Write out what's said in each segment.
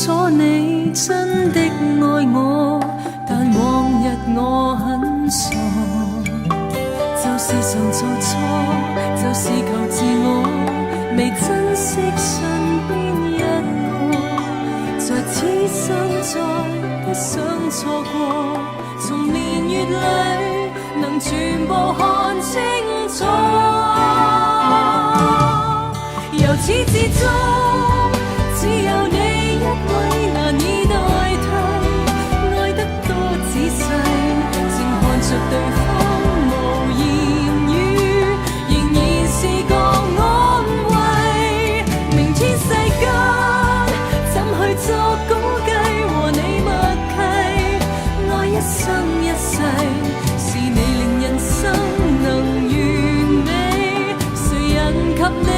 楚你真的爱我，但往日我很傻，就是常做错，就是求自我，未珍惜身边一个，在此生再不想错过，从年月里能全部看清楚，由始至终只有你一位難以代替，愛得多仔細，靜看着對方無言語，仍然是個安慰。明天世間怎去作估計，和你默契，愛一生一世，是你令人生能完美，誰人及你？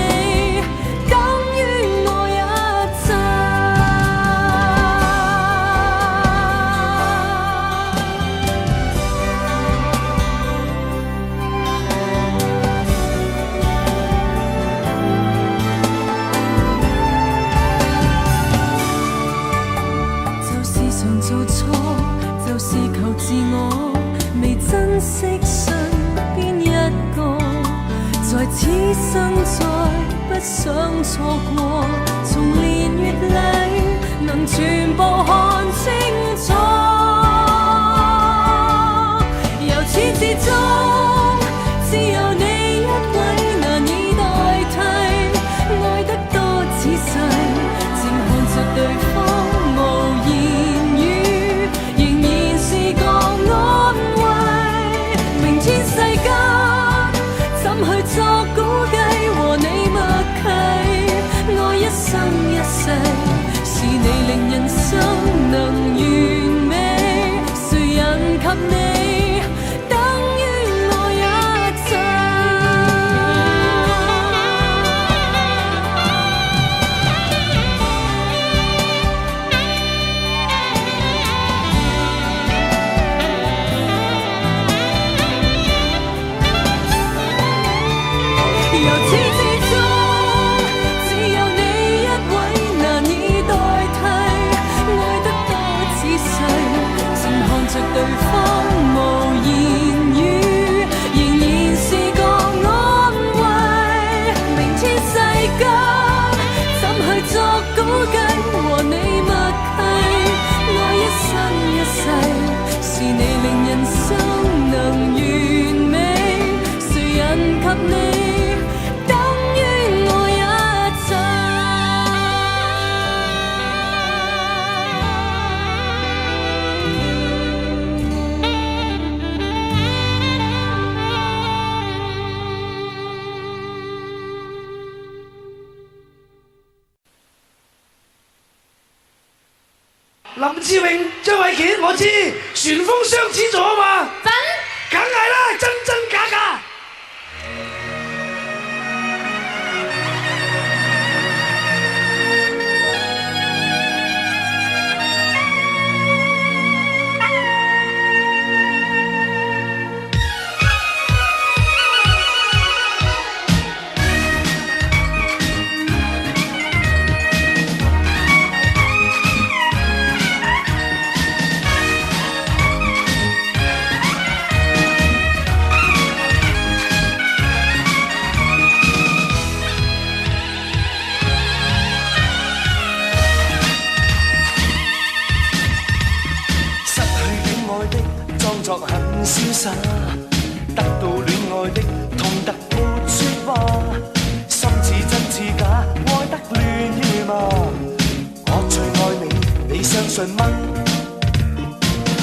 珍惜身邊一個，在此生再不想錯過，從年月裏能全部看清楚，由始至終只有你一位難以代替，愛得多仔細，靜看着對方無言語，仍然是個安慰。天世間怎去作估計，和你默契，愛一生一世，是你令人生能完美，誰人及你，等於我一切。由始至終只有你一位難以代替，愛得多仔細，靜看着對方無言語，仍然是個安慰。明天世間怎去作估計，和你默契，愛一生一世，是你令人生能完美，誰人及你？林志穎、張衛健，我知旋風相似咗嘛？梗係啦，真真假假。作很瀟灑，得到戀愛的痛得沒説話，心似真似假，愛得亂如麻。我最愛你，你相信嗎？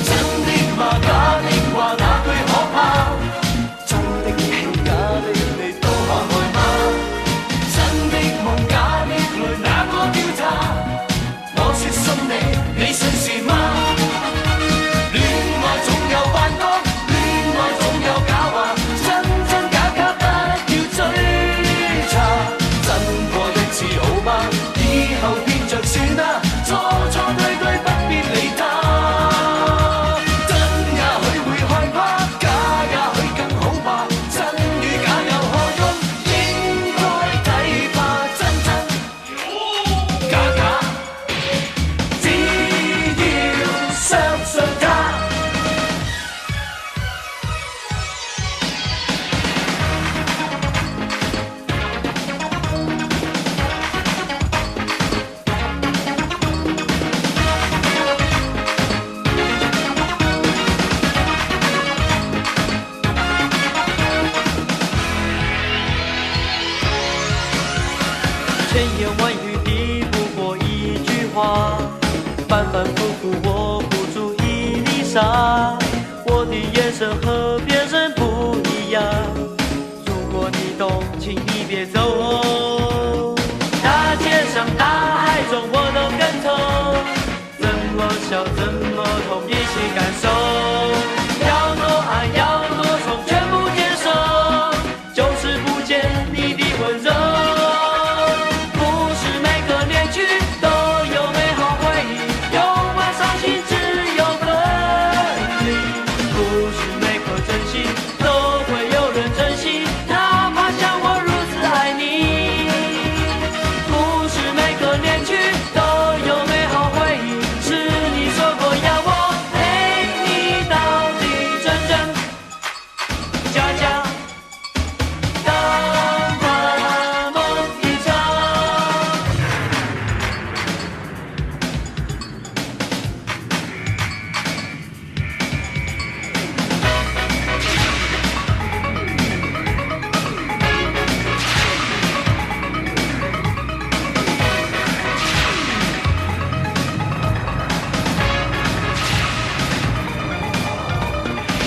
真的嗎？假的話哪句可怕？真的戲假的你都可愛嗎？真的夢假的淚哪個調查？我說信你，你信是嗎？算啦，錯錯對對不必理。纱，我的眼神和别人不一样。如果你懂，请你别走。大街上大海中我都跟从，怎么笑怎么痛，一起感受。要多爱要多宠，全部接受，就是不见你的温柔。不是每个恋曲都有美好回忆，有爱伤心只有分离。不是每颗真心都会有人珍惜，哪怕像我如此爱你。不是每个恋曲都有美好回忆，是你说过要我陪你到底，真真假假，当它梦一场。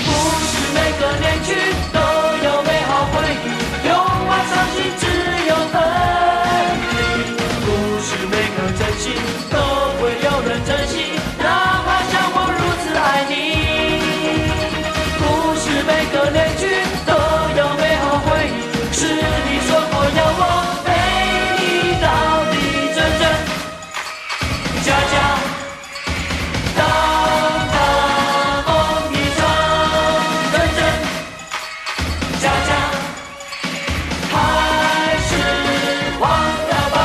不是每个恋曲都有美好回忆，有爱伤心只有分离。不是每个真心都会有人珍惜，哪怕像我如此爱你。不是每个恋曲都有美好回忆，是你说过要我陪你到底，真真假假。当它梦一场，真真假假，还是忘了吧。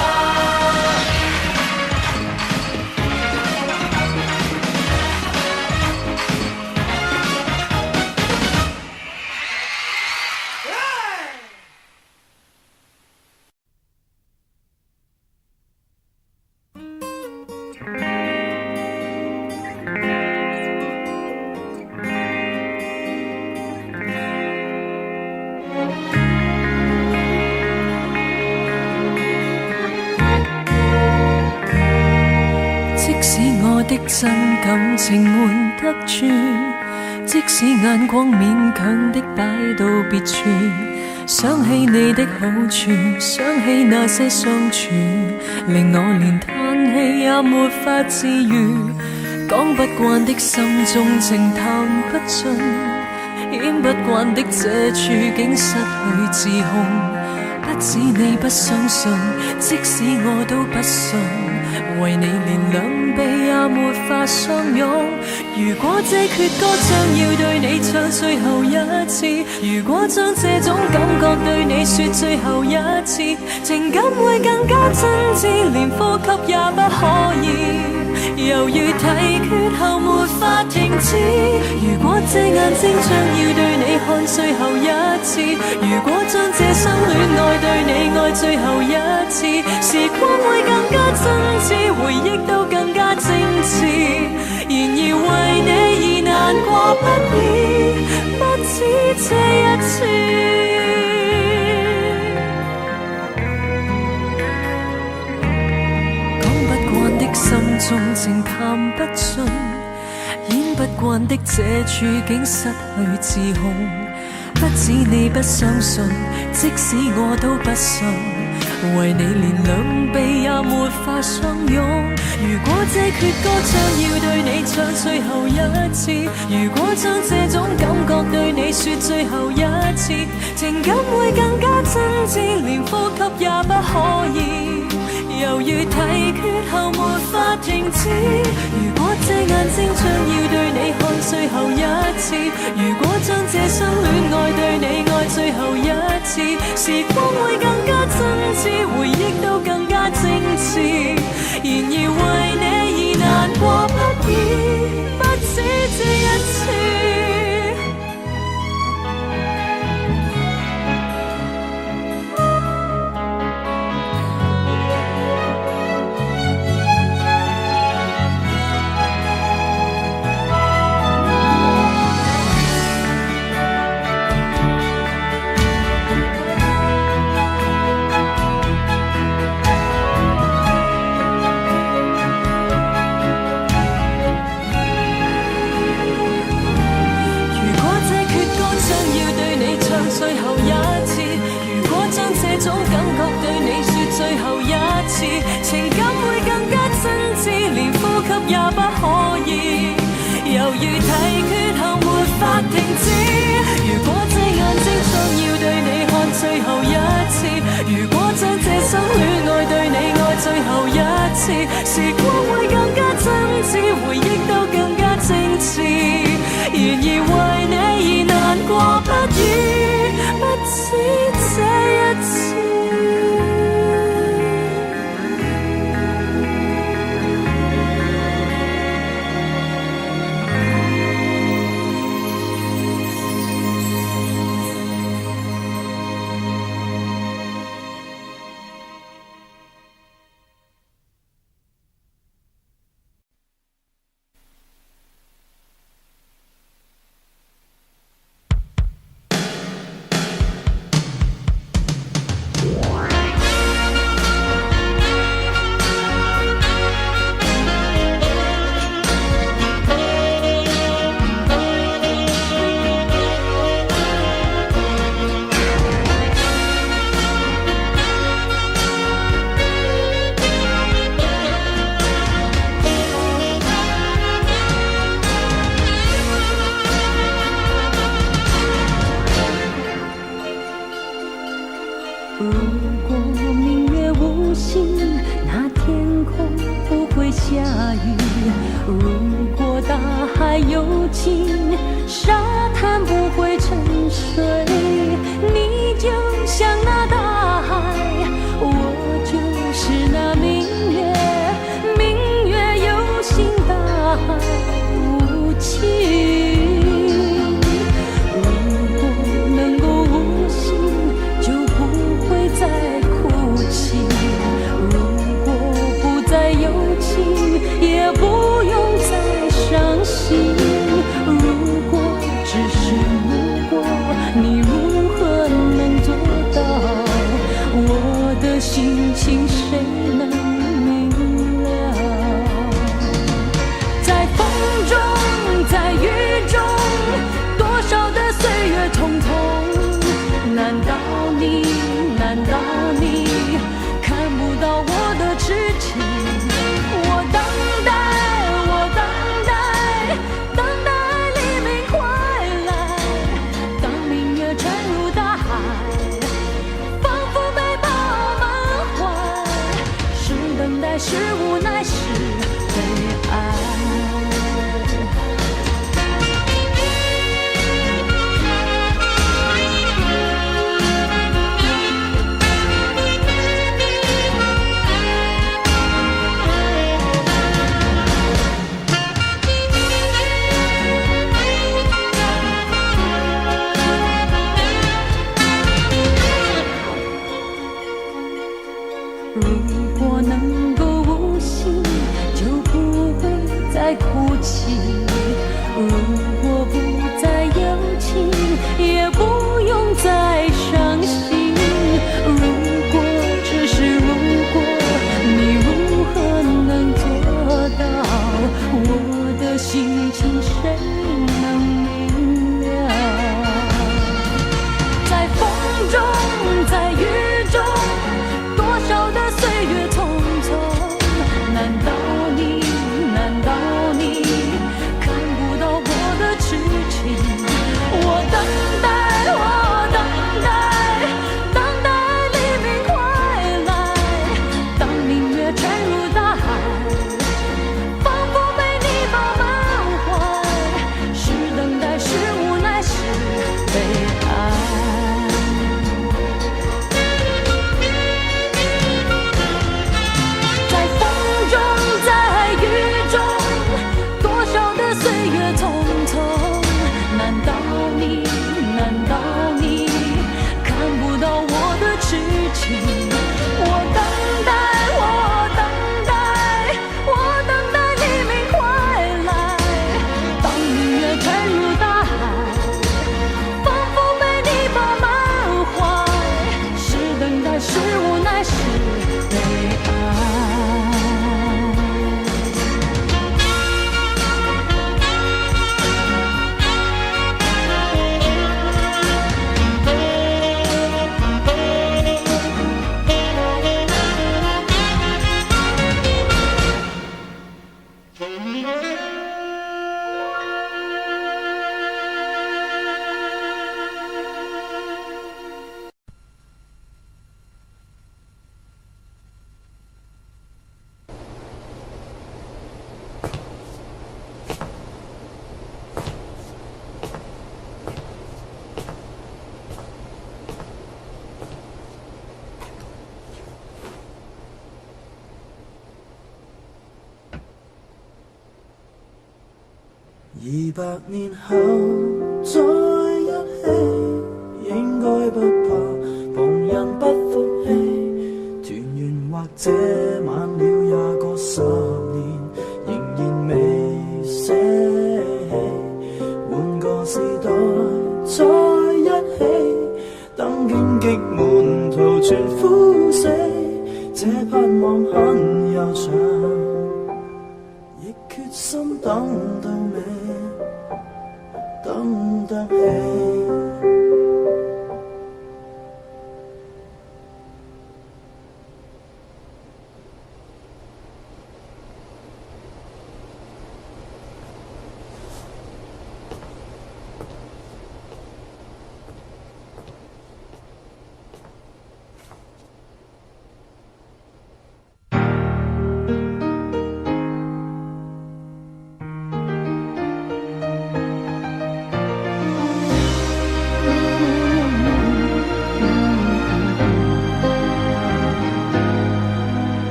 即使我的真感情瞞得住，即使眼光勉強的擺到別處，想起你的好處，想起那些相處，令我連嘆氣也沒法自愈。講不慣的心中情談不盡，演不慣的這處境失去自控。不止你不相信，即使我都不信，為你連兩臂也沒法相擁。如果這闕歌將要對你唱最後一次，如果將這種感覺對你說最後一次，情感會更加真摯，連呼吸也不可以。猶豫提決後沒法停止。如果這眼睛將要對你看最後一次，如果將這生戀愛對你愛最後一次，時光會更加真摯，回憶都更加精緻。然而為你而難過不已，不止這一次。心中情談不盡，演不慣的這處境失去自控。不止你不相信，即使我都不信，為你連兩臂也沒法相擁。如果這闕歌將要對你唱最後一次，如果將這種感覺對你說最後一次，情感會更加真摯，連呼吸也不可以。猶豫提決後沒法停止。如果這眼睛將要對你看最後一次，如果將這生戀愛對你愛最後一次，時光會更加真摯，回憶都更加精緻。然而為你而難過不已，不止這一次。想要對你唱最後一次，如果將這種感覺對你說最後一次，情感會更加真摯，連呼吸也不可以，猶如提缺後沒法停止。如果這眼睛想要對你看最後一次，如果將這生戀愛對你愛最後一次，時光會更加真摯，回憶都更加精緻。然而為你而難過不已，不止這一次。如果明月无心，那天空不会下雨；如果大海有情，沙滩不会沉水。你就像那大海，我就是那明月，明月有心，大海无情。也不用再伤心。如果只是如果，你如何能做到？ 200年後再一起，應該不怕旁人不服氣。團圓或者晚了20個10年，仍然未捨棄。換個時代再一起，等荊棘滿途全枯死，這盼望很悠長，亦決心等到尾，等得起。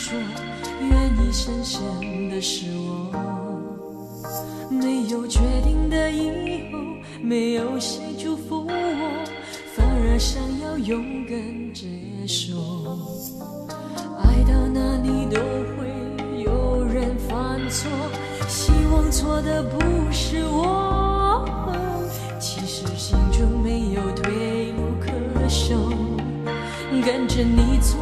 说，愿意深深的是我。没有决定的以后，没有谁祝福我，反而想要勇敢接受。爱到哪里都会有人犯错，希望错的不是我。其实心中没有退路可守，跟着你错，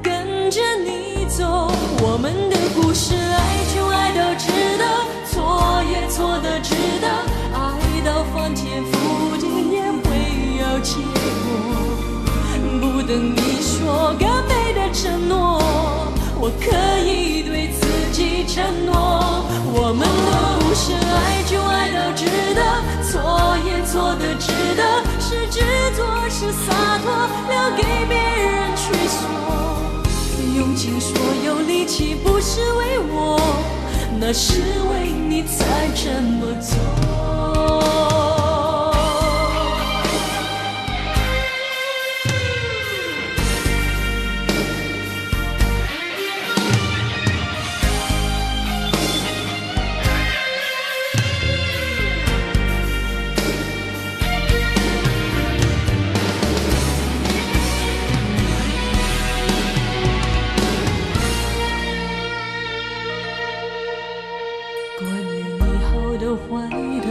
跟着你走。我们的故事，爱就爱到值得，错也错的值得，爱到翻天覆地也会有结果。不等你说更美的承诺，我可以对自己承诺。我们的故事，爱就爱到值得，错也错的值得，是执着是洒脱，留给别人去说。用尽所有力气不是为我，那是为你才这么做。坏的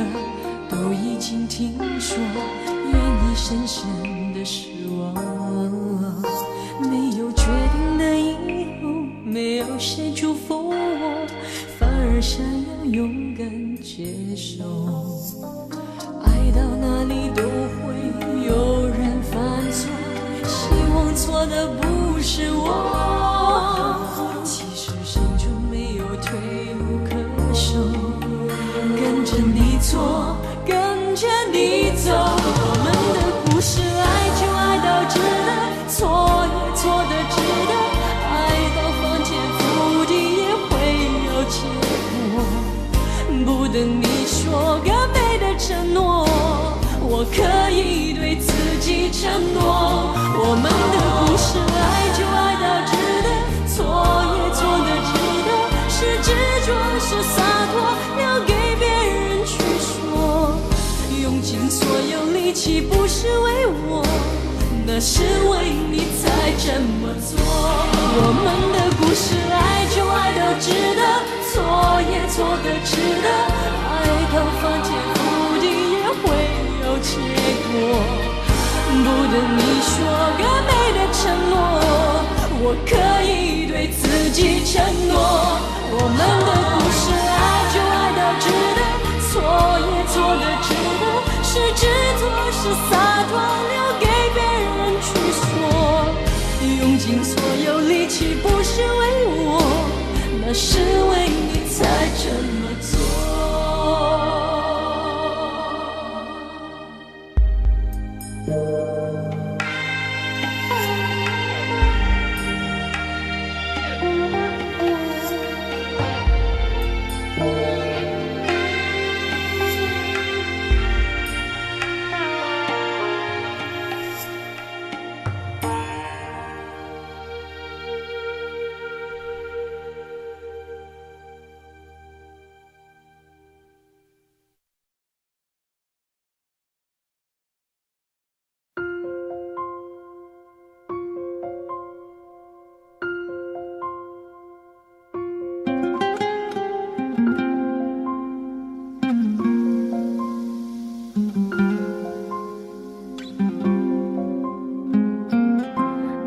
都已经听说，愿意深深的是我。没有决定的以后，没有谁祝福我，反而想要勇敢接受。爱到哪里都会有人犯错，希望错的不是我。其实心中没有退路可守，跟着你错，跟着你走。我们的故事，爱就爱到值得，错也错的值得，爱到翻天覆地也会有结果。不等你说更美的承诺，我可以对自己承诺。我们的故事，爱就爱到值得，错也错的值得，是执着是洒脱，留给用尽所有力气不是为我，那是为你才这么做。我们的故事，爱就爱到值得，错也错的值得，爱到翻天覆地也会有结果。不等你说更美的承诺，我可以对自己承诺。我们的故事，爱就爱到值得，错也错的值得，是执着是洒脱，留给别人去说。用尽所有力气不是为我，那是为你才这么做。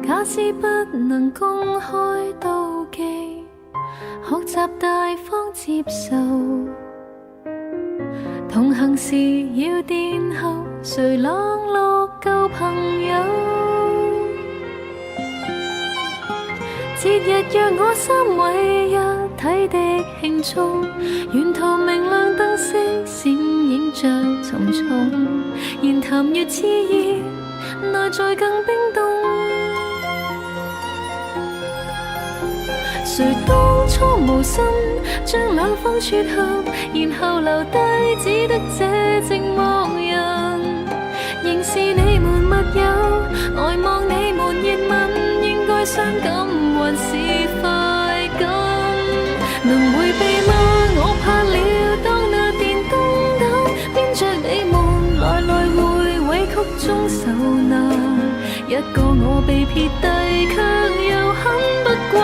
假使不能公開妒忌，學習大方接受，同行時要殿後，誰冷落舊朋友？節日若我心為一體的慶祝，沿途明亮燈飾閃映着重重，言談越熾熱，內在更冰凍。誰當初無心將兩方撮合，然後留低只得這寂寞人。仍是你們密友，呆望你們熱吻，應該傷感還是分？一個我被撇低，卻又很不慣，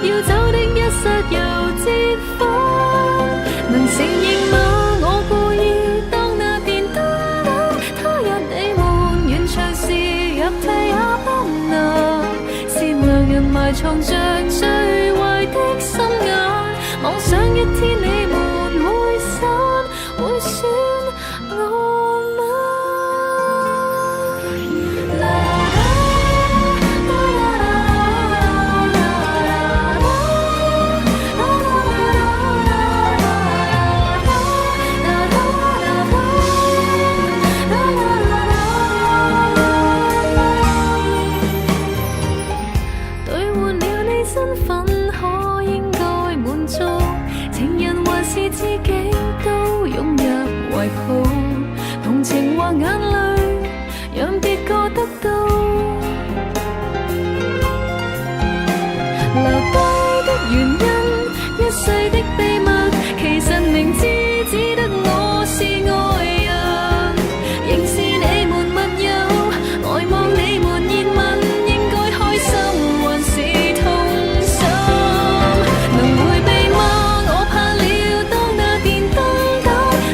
要走的一剎又折返。能承認嗎？我故意當那電燈膽，他日你們完場時入替也不能。善良人埋藏着最壞的心眼，妄想一天你們會散，會選我嗎？兌換了你身份，可應該滿足，情人還是知己都湧入懷抱，同情或眼淚讓別個得到，留低的原因，一世的秘密，其實明知只得我是愛人，仍是你們密友，呆望你們熱吻，應該開心還是痛心？能迴避嗎？我怕了當那電燈膽，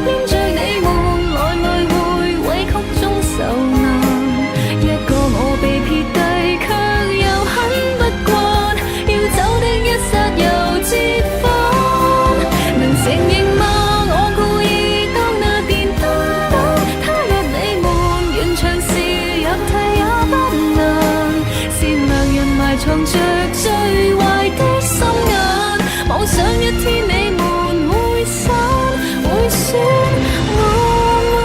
黏着你們來來回委曲中受難，一個我被撇低，卻又很不慣，要走的一剎又折返。能承認嗎？我故意當那電燈膽，他日你們完場時入替也不能。善良人埋藏着最壞的心眼，妄想一天你們會散，會選我嗎？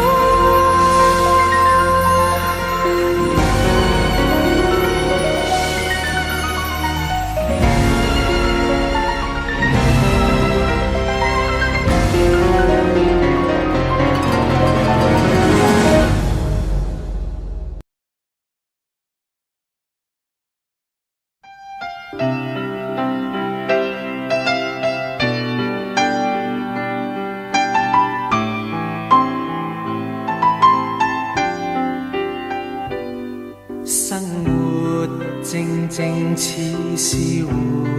生活靜靜似是湖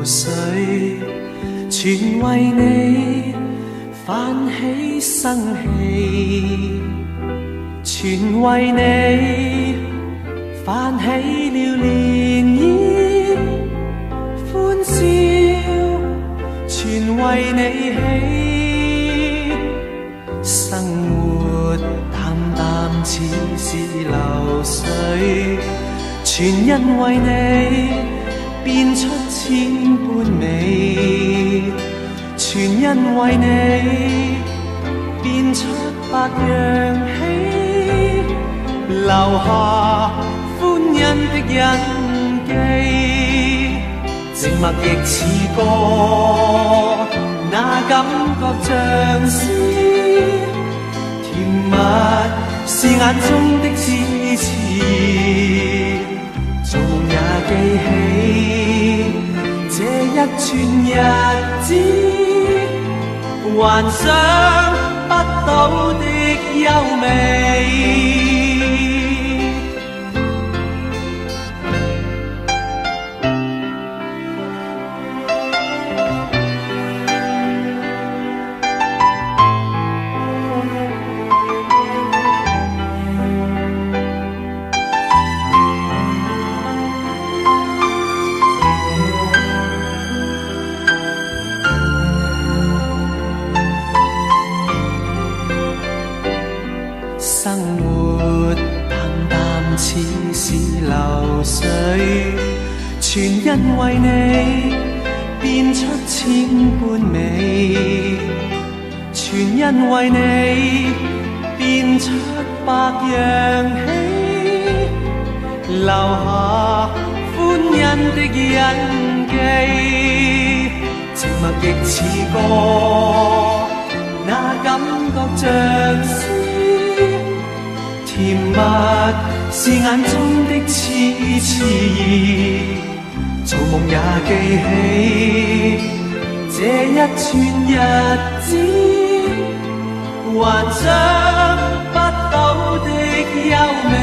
水，全為你泛起生氣，全為你泛起了漣漪，歡笑全為你起，生活淡淡似是流水，全因為你變出千般美，全因為你變出百樣喜，留下歡欣的印記，靜默亦似歌，那感覺像詩，甜蜜是眼中的痴痴，做夢也記起這一串日子，幻想不到的優美。生活淡淡似是流水，全因為你變出千般美，全因為你變出百樣喜，留下歡欣的印記，靜默亦似歌，那感覺像詩，甜蜜是眼中的痴痴，做夢也記起這一串日子，幻想不到的優美。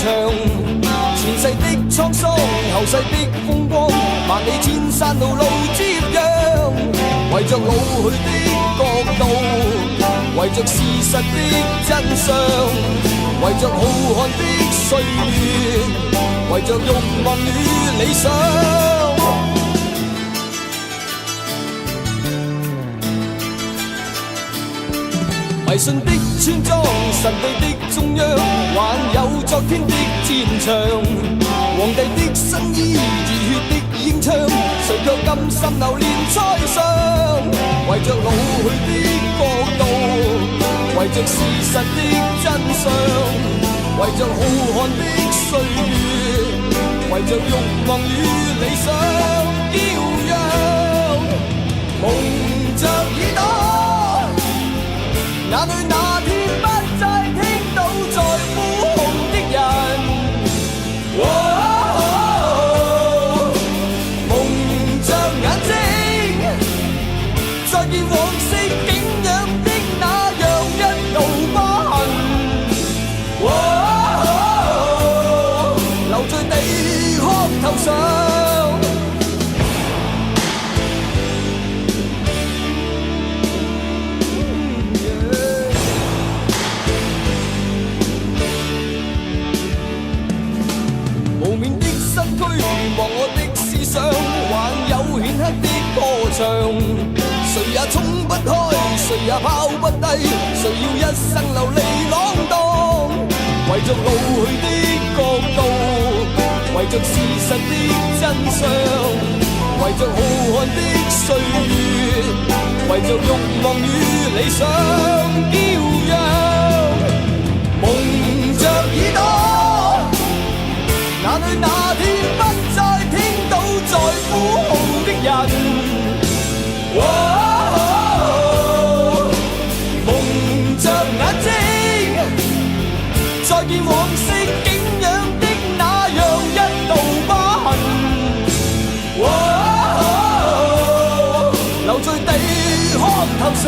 長，前世的滄桑，後世的風光，萬里千山路路接壤，為着老去的國度，為着事實的真相，為着浩瀚的歲月，為着慾望與理想。迷信的村莊，神秘的中央，還有昨天的戰場。皇帝的新衣，熱血的英槍，誰卻甘心流連塞上？為着老去的國度，為着事實的真相，為着浩瀚的歲月，為着慾望與理想驕陽，蒙着耳朵。哪裏那天不再聽到在呼號的人？蒙着眼睛，再見往昔景仰的那樣一道疤痕。留在地殼頭上。望我的思想，還有顯赫的歌唱，誰也衝不開，誰也拋不低，誰要一生流離浪蕩？為着老去的國度，為着事實的真相，為着浩瀚的歲月，為着慾望與理想驕陽，蒙着耳朵，哪裏那天不再聽到在呼號的人？蒙着眼睛，再見往昔景仰的那樣一道疤痕。留在地殼頭上。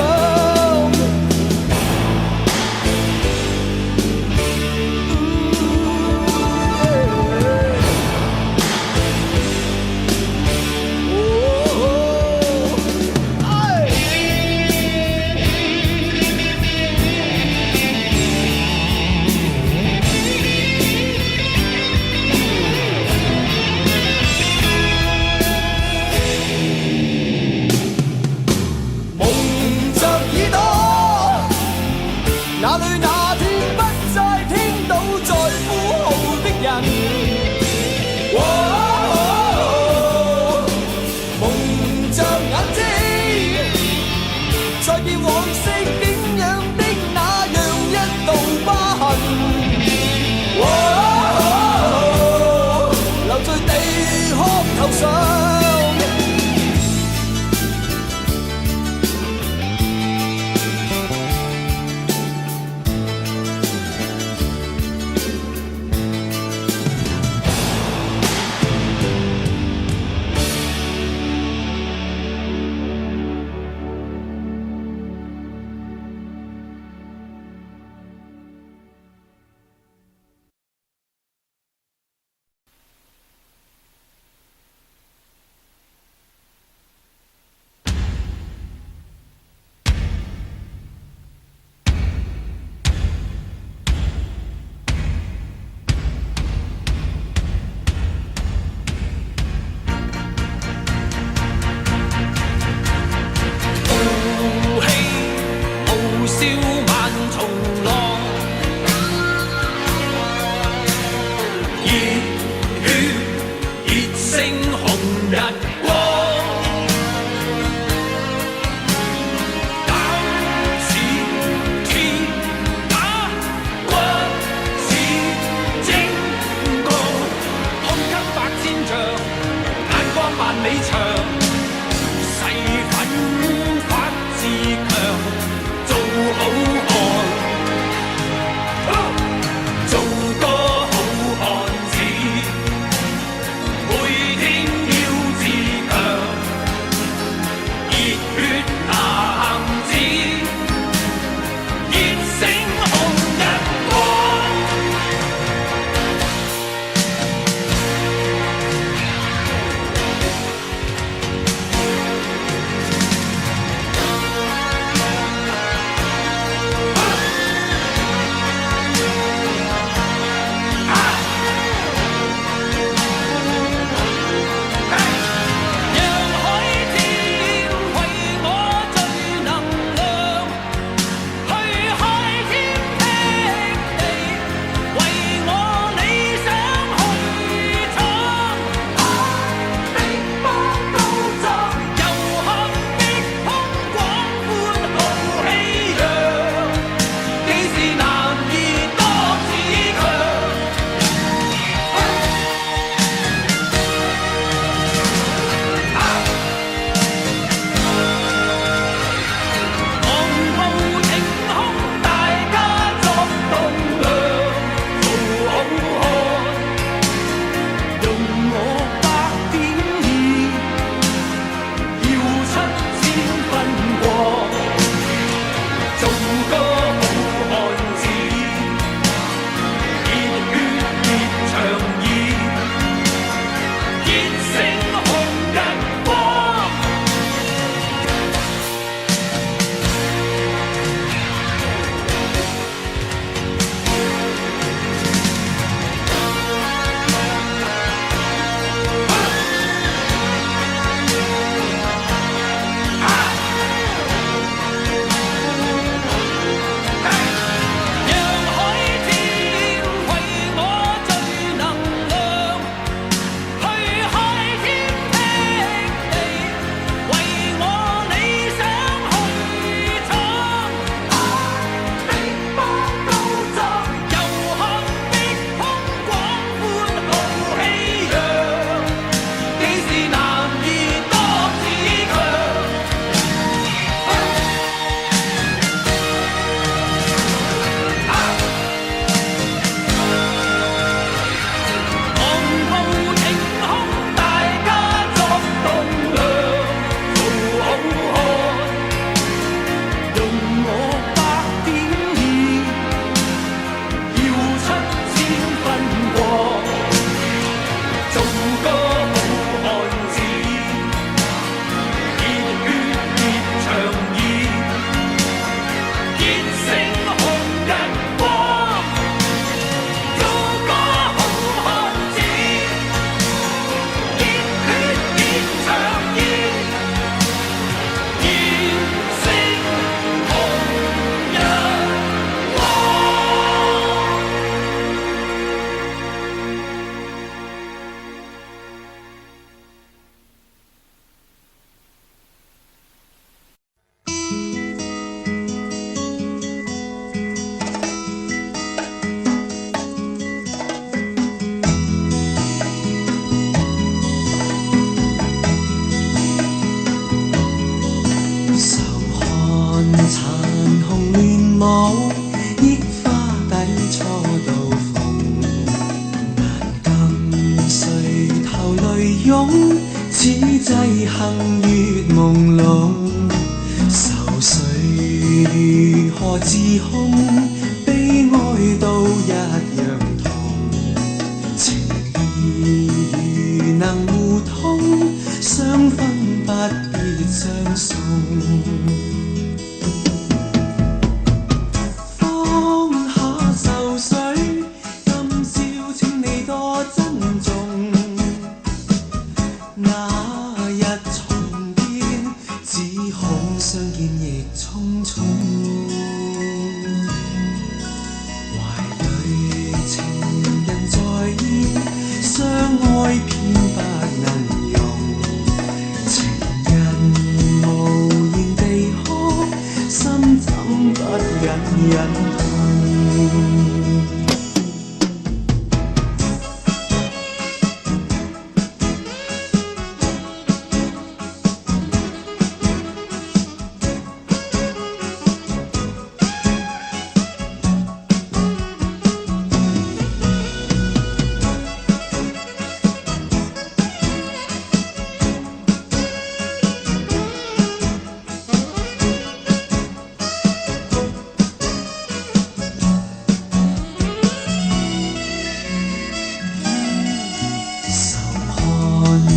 哪裏那天不再聽到在呼號的人？蒙着眼睛，再見往昔景仰的那樣一道疤痕。留在地殼頭上。幸越朦朧，愁緒如何自控？悲哀都一樣痛，情義如能互通，相分不必相送。放下愁緒，今宵請你多珍重。那日重見，只恐相見亦匆匆。懷裏情人在現，相愛偏不能容。情人無言地哭，心怎不隱隱痛？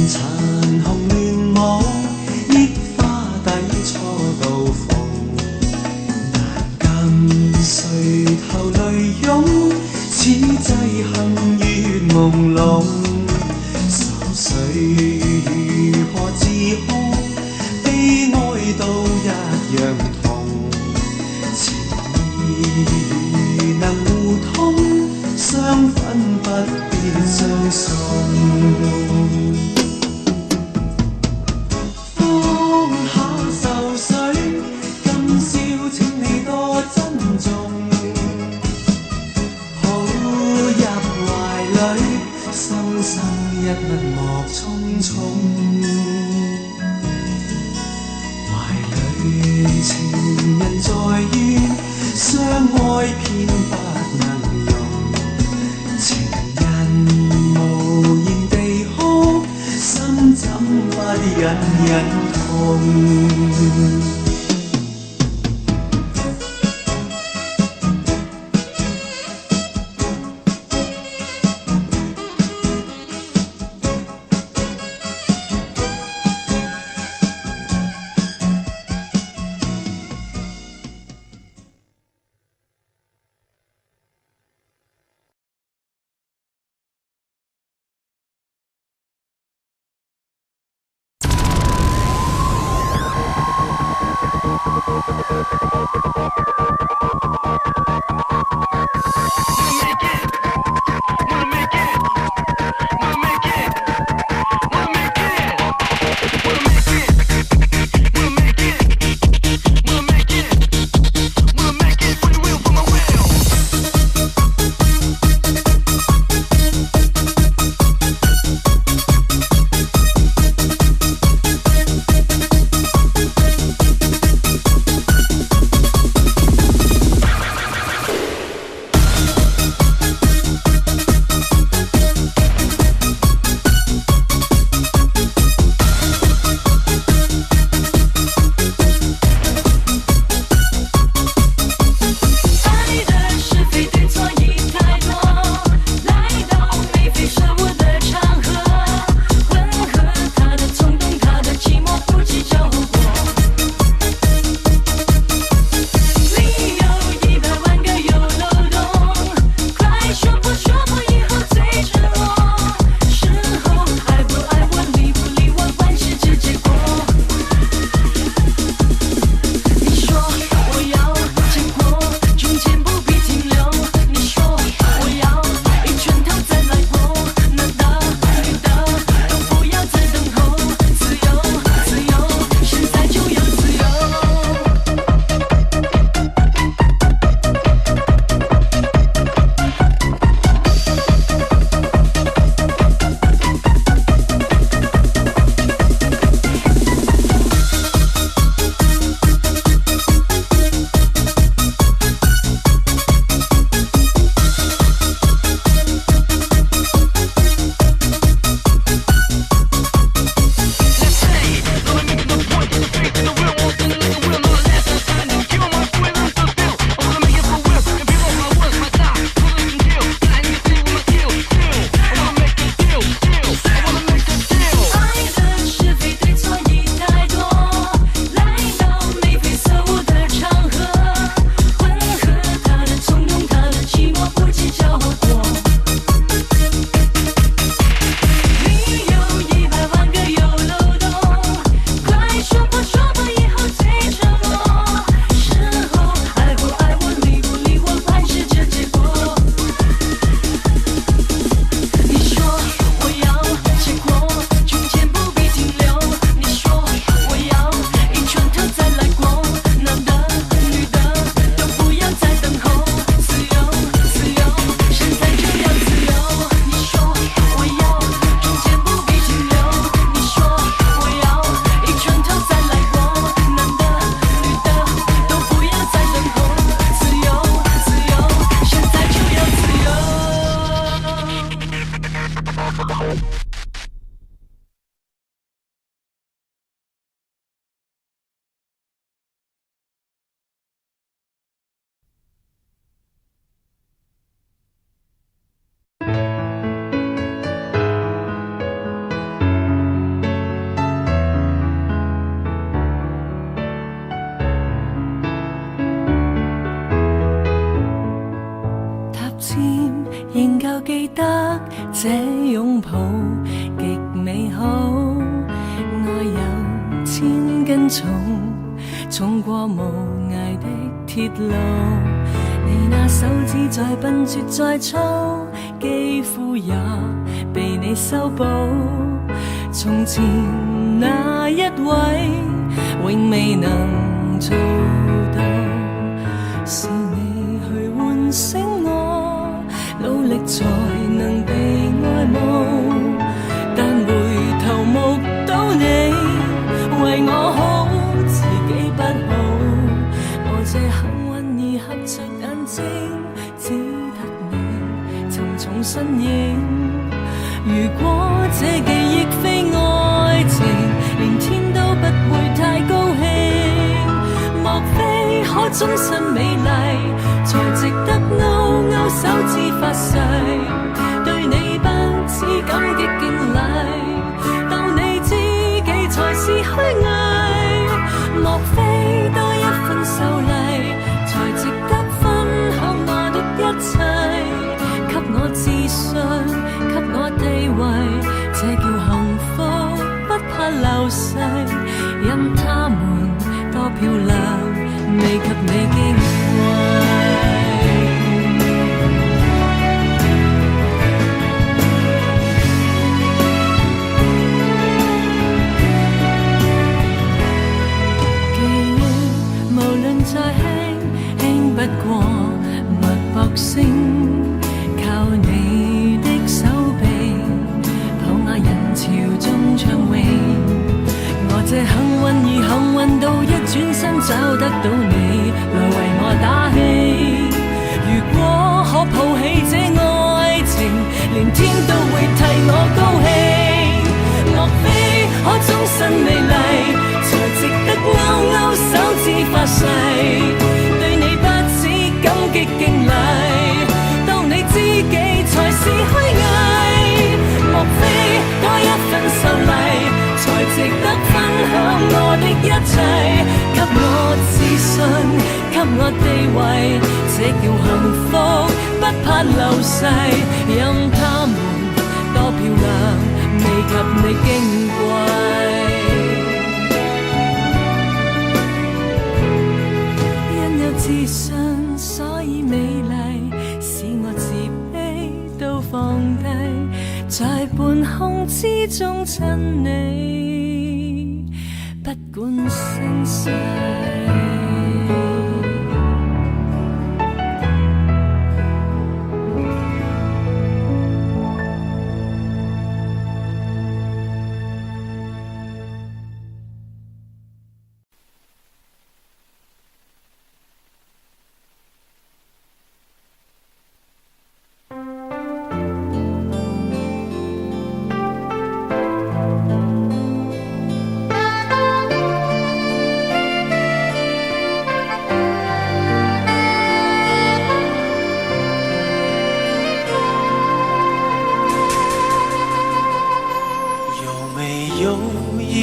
殘紅亂舞，憶花底初到逢，難禁垂頭淚湧，此際幸越朦朧，愁緒如何自控？悲哀都一樣痛，情義如能互通，相分不必相送。生生一吻莫匆匆，懷裏情人在於相愛偏不能容。情人無言地哭，心怎不隱隱痛？仍旧記得這擁抱極美好，愛有千斤重，重過無涯的鐵路。你那手指再笨拙再粗，肌膚也被你修補。從前那一位永未能做到，是你去喚醒我，努力才能被愛慕。但回頭目睹你為我好，自己不好。我這幸運兒合着眼睛，只得你沉重身影。如果這記憶非愛情，連天都不會太高興。莫非可終身美麗，才值得勾勾手指發誓，對你不止感激敬禮，當你知己才是虛偽。莫非多一份秀麗，才值得分享我的一切，給我自信，給我地位，這叫幸福，不怕流逝。任他們多漂亮，未及你矜貴。記憶無論再輕，輕不過脈搏聲，靠你的手臂，抱我人潮中暢泳。我這幸運兒幸運到一轉身找得到你來為我打氣。如果可抱起這愛情，連天都會替我高興。莫非可終身美麗，才值得勾勾手指發誓，對你不止感激敬禮，當你知己才是虛偽。莫非多一份秀麗，才值得分享我的一切，給我自信，給我地位，這叫幸福，不怕流逝。任他們多漂亮，未及你矜貴。因有自信，所以美麗，使我自卑都放低，在半空之中親你，不管生死。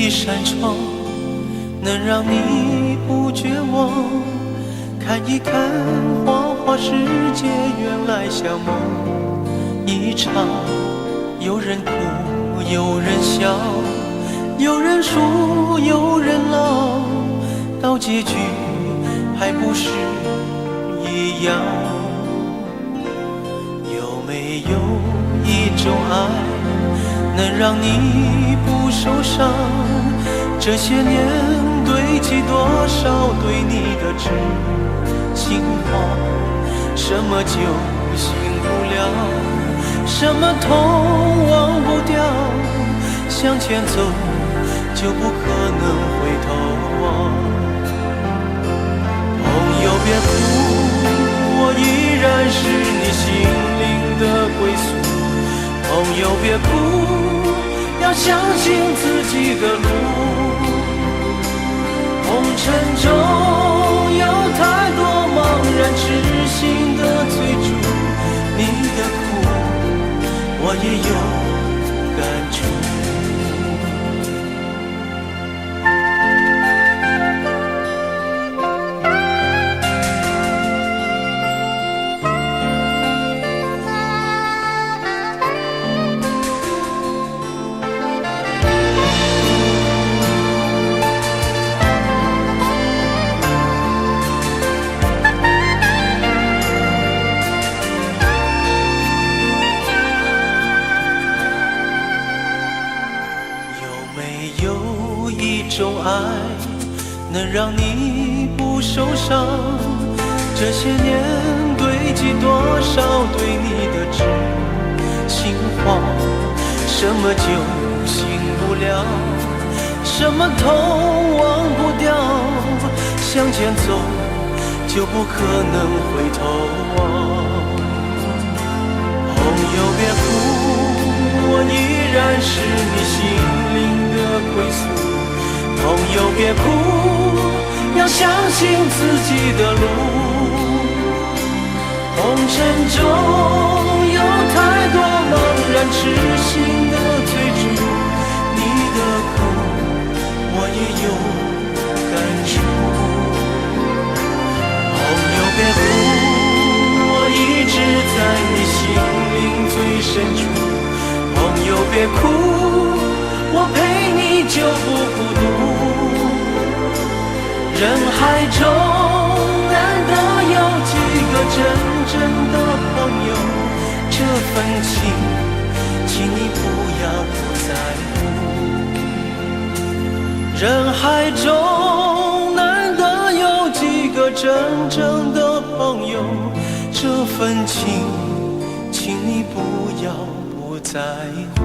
扇窗能让你不绝望，看一看花花世界，原来像梦一场。有人哭，有人笑，有人输，有人老，到结局还不是一样。有没有一种爱能让你不受伤？这些年堆积多少对你的知心话？什么就醒不了，什么痛忘不掉，向前走就不可能回头望。朋友别哭，我依然是你心灵的归宿。朋友别哭，要相信自己的路。红尘中有太多茫然痴心的追逐，你的苦我也有感触。爱能让你不受伤？这些年堆积多少对你的知心话？什么就醒不了，什么痛忘不掉，向前走就不可能回头望。朋友别哭，我依然是你心灵的归宿。朋友别哭，要相信自己的路。红尘中有太多茫然痴心的追逐，你的苦我也有感触。朋友别哭，我一直在你心灵最深处。朋友别哭，我陪你就不孤独。人海中难得有几个真正的朋友，这份情，请你不要不在乎。人海中难得有几个真正的朋友，这份情，请你不要不在乎。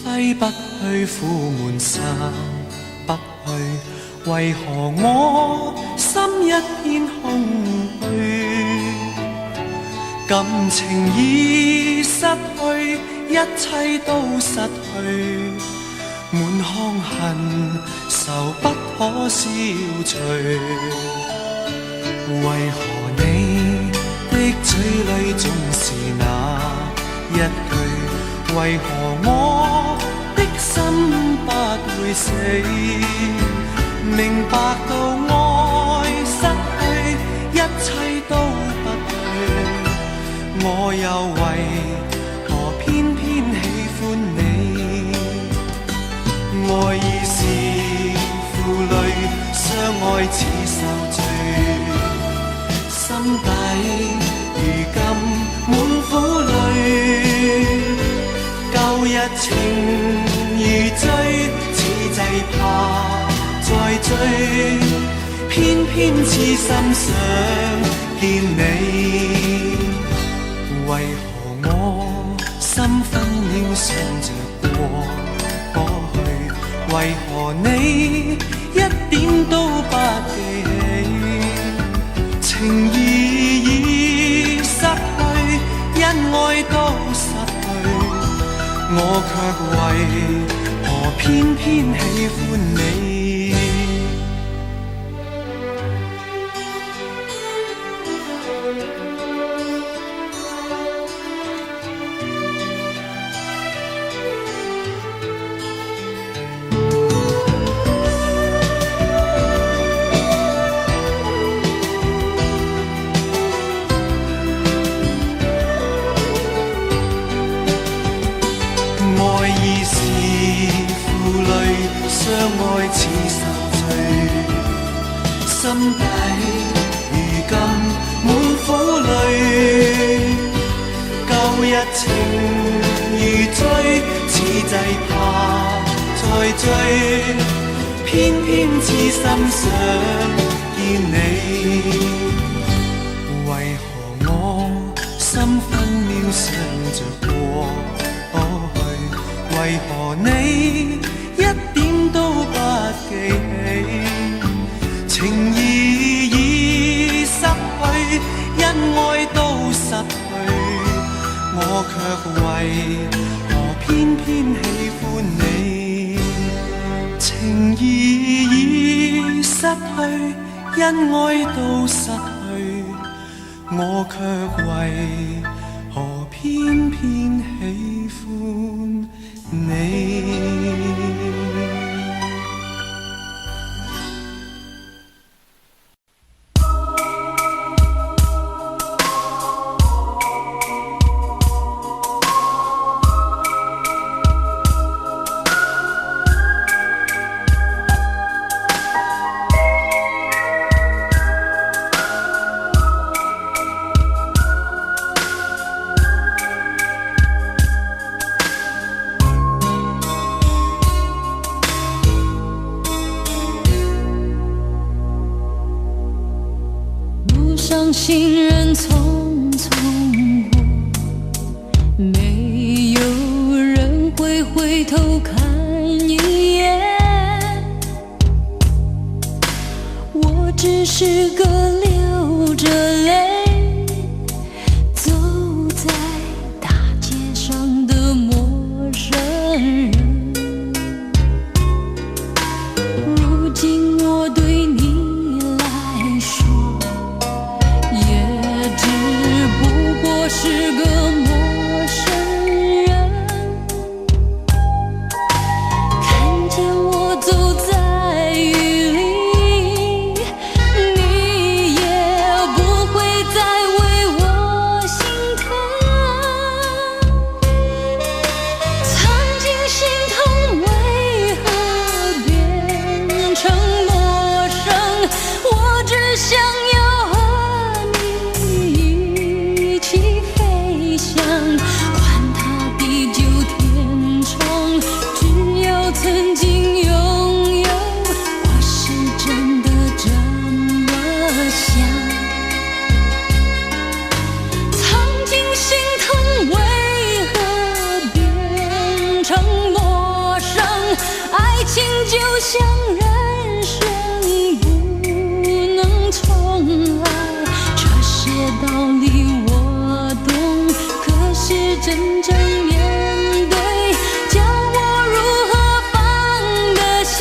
揮不去，苦悶散不去，為何我心一片空虛？感情已失去，一切都失去，滿腔恨愁不可消除。為何你的嘴裏總是那一句？為何我的心不會死？明白到愛失去，一切都不對，我又為何偏偏喜歡你？愛已是負累，相愛似受罪，心底如今滿苦淚。舊日情如醉，此際怕再追，偏偏痴心想見你。為何我心分秒想着過去？為何你一點都不記起？情義已失去，恩愛都失去，我卻為何偏偏喜歡你？相愛似受罪，心底如今滿苦淚。舊日情如醉，此際怕再追，偏偏痴心想見你。為何我心分秒想着過去？為何你一點都不記起？情義已失去，恩愛都失去，我我卻為何偏偏喜歡你？情義已失去，恩愛都失去，我卻為何偏偏喜歡你？行人匆匆过，没有人会回头看一眼。我只是个流着泪走在大街上的陌生人。如今我对你来说是个陌生人，看见我走在雨里，你也不会再为我心疼。曾经心疼为何变成陌生？我只想要和你一起管它地久天长，只要曾经拥有，我是真的这么想。曾经心疼为何变成陌生？爱情就像人生不能重来，这些道理我懂，可是真正面对，叫我如何放得下？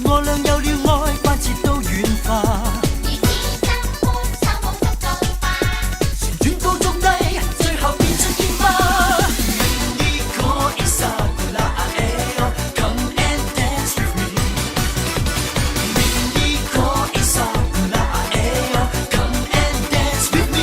若我倆有了愛，關切都軟化。旋轉高中低，最後變出煙花。Nico Isabella, come and dance with me. Nico Isabella, come and dance with me.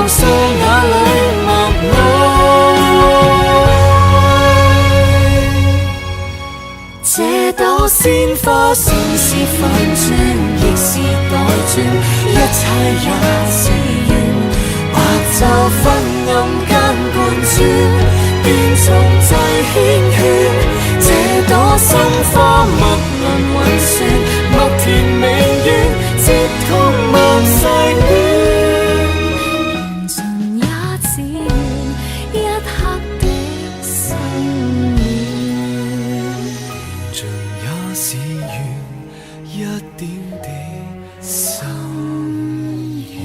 雙眼裏默愛。这朵鲜花算是反转，亦是倒转，一切也是缘，白昼昏暗间貫穿，變重際牽圈。這朵心花默輪運算，默填明願，接通萬世戀。緣盡也只願一刻的心暖，盡也是緣一點的心願。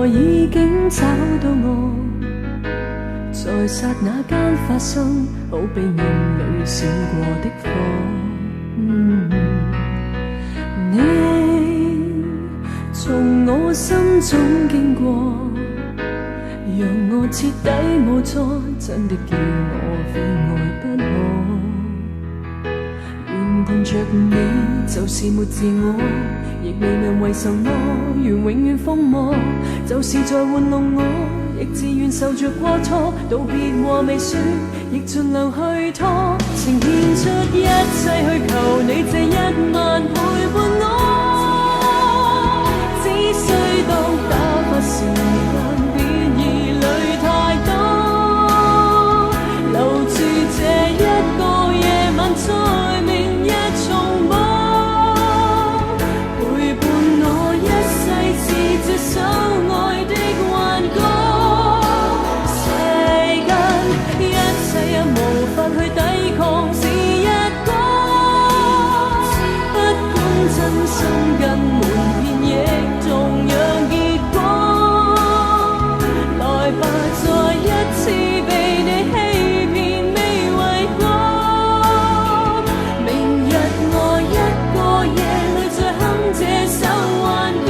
已經找到我，在剎那間發生，好比眼裏閃過的火。你從我心中經過，讓我徹底無助，真的叫我非愛不可。原伴着你就是沒自我，亦未問為什麼緣永遠瘋魔，就是在玩弄我，亦自願受着過錯，道別話未說，亦盡量去拖，情獻出一切去求你這一晚陪伴我，只需當打發時間，別疑慮太多，留住這一個夜晚，在明日重播。相愛的幻覺，世間一切也無法去抵抗，是一個不管真心跟瞞騙，亦同樣結果。來吧，再一次被你欺騙，未為過。明日我一個夜裏再哼這首幻歌。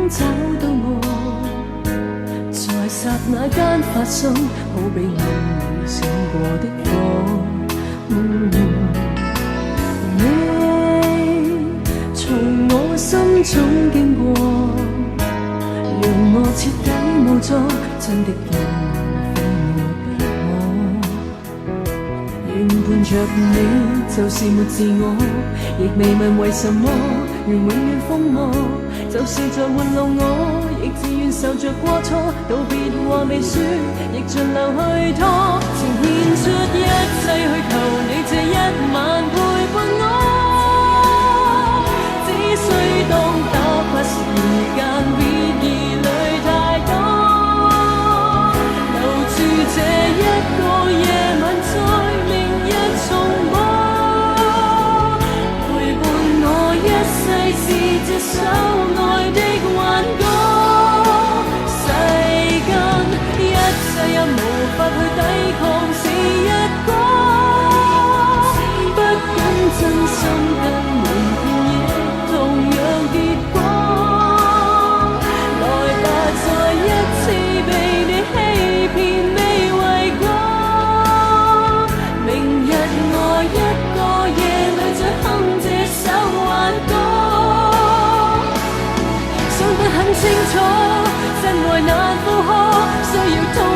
找到我，在剎那間發生，好比眼裏閃過的火。你從我心中經過，讓我徹底無助，真的叫我非愛不可。原伴着你就是沒自我，亦未問為什麼緣永遠瘋魔，就是在玩弄我，亦自願受着過錯，道別話未說，亦盡量去拖，情獻出一切去求你這一晚陪伴我，只需當打發時間，別疑慮太多，留住這一個夜晚，在明日重播。是這首愛的幻歌，世間一切也無法去抵抗，是一個不管真心清楚，真愛難負荷，需要痛。